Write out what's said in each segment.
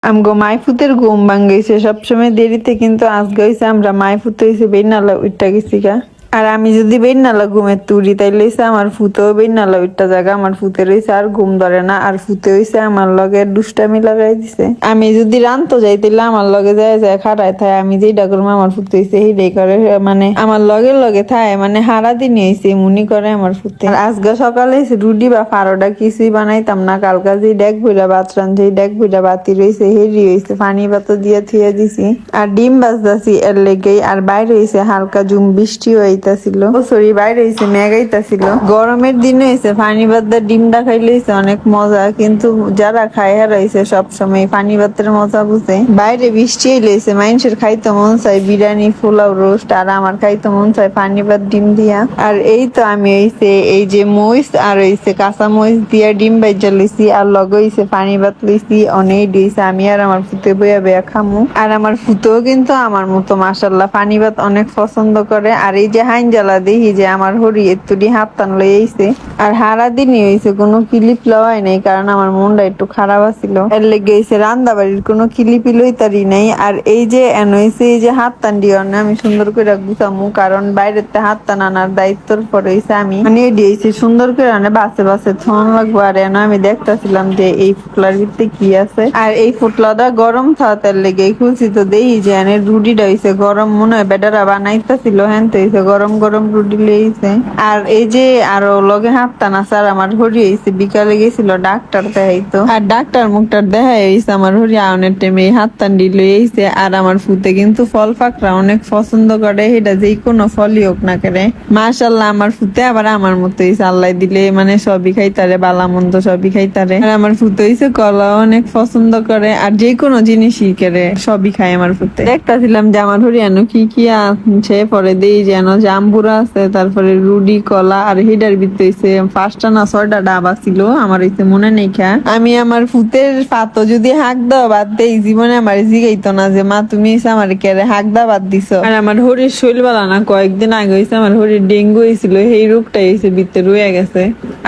আমগো মাইফুতের ঘুম ভাঙ্গাইছে সবসময় দেরিতে, কিন্তু আজকে হইছে আমরা মাইফুত হইছে বেনালা উঠটা গেছি গা। আর আমি যদি বেনালা ঘুমের তুরি তাইলে হইছে আমার ফুতেও বেনালা উঠটা জায়গা, আমার ফুতের হইছে আর ঘুম ধরে না, আর ফুতে হইছে আমার লগে দুষ্টামি লাগাই দিছে। আমি যদি রানতো যাই তাইলে আমার লগে যায় যায় খাড়ায় থায়, আমি যেইটা করবো আমার ফুতে হইছে সেইটাই করে, মানে আমার লগে লগে থায়, মানে হারা দিন হইছে মুনি করে আমার ফুতে। আর আজকে সকালে রুটি বা ফারোটা কিছুই বানাইতাম না, কালকা যে ডেক ভইরা ভাত রান্ধি ডেক ভইরা বাতি রইছে হেরি হইছে, পানি বাতো দিয়ে থুয়ে দিছি আর ডিম বাজতাছি এর লেগেই। আর বাইরে হইছে হালকা জুম বৃষ্টি হইতাছিল, সরি বাইরে হইছে মেঘাইতাছিল। গরমের দিনে হইছে পানি ভাত দিয়ে ডিমটা খাইলে হইছে অনেক মজা, কিন্তু যারা খায় হারা হইছে সবসময় পানি ভাতের মজা বুঝে। বাইরে বৃষ্টি হইলেছে মানুষের খাইতে মন চাই বিরিয়ানি পোলাও রোস্ট, আর আমার খাইতে মন চাই পানি ভাত ডিম দিয়া। আর এই তো আমি হইছে এই যে মরিচ আর হইছে কাঁচা মরিচ দিয়া ডিম বাইজা লইছি, আর লগে হইছে পানি ভাত লইছি অনেক দিয়েছে। আমি আর আমার ফুতে বইয়া বইয়া খামু। আর আমার ফুতেও কিন্তু আমার মতো মাশাল্লাহ পানি ভাত অনেক পছন্দ করে। আর এই যে হাইনজালা দেখি যে আমার হরি একটুটি হাত টান লই আইছে, আর হারা দিনই হইছে কোনো ক্লিপ লওয়াই নাই, কারণ আমার মনটা একটু খারাপ আছিল, এর লেগে হইছে রান্দা বাড়ির কোনো ক্লিপই লইতারি নাই। আর এই যে এন হইছে এই যে হাত টান দিও না আমি সুন্দর করে গুছামু, কারণ বাইরের হাত টান আনার দায়িত্বর পরে হইছে আমি, মানে দিয়েছি সুন্দর করে বাসে বাসে থন লাগবো। আর এনে আমি দেখতেছিলাম যে এই ফুটলার ভিতরে কি আছে, আর এই ফুটলাটা গরম থাকার লেগে খুলছি তো দেখি যে এনে রুটিটা হইছে গরম, মনে হয় বেটারা বানাইতেছিল হ্যাঁ তো হইছে গরম গরম রুটি লইছে। আর এই যে আরো লগে হাত টানা স্যার আমার হরি হইছে বিকালে গেছিল ডাক্তার দেখাইতো, আর ডাক্তার মুখটার দেখাই হইছে আমার হরি আউনের টাইমে হাত টান দিলে হইছে। আর আমার ফুতে কিন্তু ফল ফাকরা অনেক পছন্দ করে, এটা যে কোনো ফলই হোক না করে মাশাল্লাহ। আমার ফুতে আবার আমার মতো হইছে, আল্লাহ দিলে মানে সবই খাইতারে, বালা মন্দ সবই খাইতারে। আর আমার ফুতে হইছে কলা অনেক পছন্দ করে, আর যে কোনো জিনিসই করে সবই খায় আমার ফুতে। দেখতাছিলাম যে আমার হরিয়ানো কি কি আছে, পরে দেই যেন জাম্বুরা আছে, তারপরে রুডি কলা, আর হিডার ভিতরে হইছে 5টা না 6টা ডাবা ছিল, আমার হইছে মনে নেই খা। আমি আমার ফুতের পাতো যদি হাক দাও বাদ দেই জীবনে আমার জিগাইতো না যে মা তুমি আমার কেড়ে হাক দা বাদ দিছো। আর আমার হরির শৈল বালা না, কয়েকদিন আগে হইছে আমার হরির ডেঙ্গু হয়েছিল, সেই রোগটাই হইছে ভিতরে রয়ে গেছে।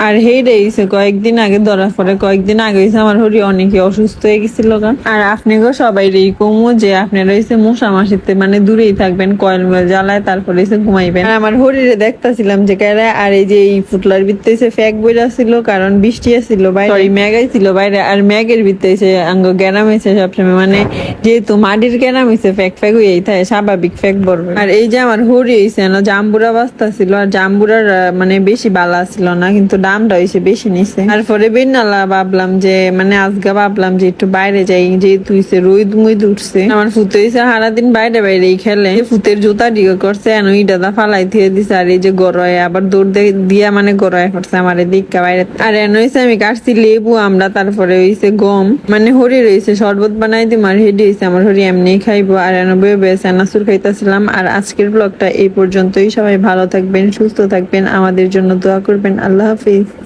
আর সেইটাই হইছে কয়েকদিন আগে ধরা পরে, কয়েকদিন আগে হইছে আমার হরি অনেকে অসুস্থ হয়ে গেছিল। আর আপনাকেও সবাই রেই কমু যে আপনারা হইছে মশা মাসিতে মানে দূরেই থাকবেন, কয়েল মেল জ্বালায় তারপরে হইছে ঘুমাইবেন। আর আমার হরিরে দেখতাছিলাম যে কেরা, আর এই যে এই ফুটলার ভিতরে হইছে ফ্যাক বইরা ছিল, কারণ বৃষ্টি আসছিল বাইরে, সরি মেঘাই ছিল বাইরে। আর মেঘের ভিতরে হইছে আঙ্গ গ্যারাম হয়েছে সবসময়, মানে যেহেতু মাটির গ্যারাম হইছে ফ্যাক ফ্যাক হইয়াই থাকে, স্বাভাবিক ফ্যাক বলবে। আর এই যে আমার হরি হইছে জাম্বুরা বাস্তা ছিল, আর জাম্বুরার মানে বেশি বালা ছিল না, কিন্তু দামটা হইছে বেশি নিছে। তারপরে বেনালা ভাবলাম যে মানে আজকে ভাবলাম যে একটু বাইরে যাই, যেহেতু হইছে রোদ মুদ উঠছে। আমার ফুতে হইছে সারাদিন বাইরে বাইরেই খেলে, ফুতের জুতা ডিগো করছে এন ইডাদা ফালাই দিয়ে দিছে। আর এই যে গড়ায় আবার দৌড় দিয়া মানে গড়ায় করছে আমার দিকটা বাইরে। আর এন হইছে আমি কাটছি লেবু আমরা, তারপরে হইছে গম মানে হরি রয়েছে শরবত বানাই দিম, আর হেডি হইছে আমার হরি এমনি খাইবো। আর এন বয়ে বয়ে চানাচুর খাইতেছিলাম। আর আজকের ব্লগটা এই পর্যন্তই, সবাই ভালো থাকবেন সুস্থ থাকবেন, আমাদের জন্য দোয়া করবেন। আল্লাহ হাফিজ।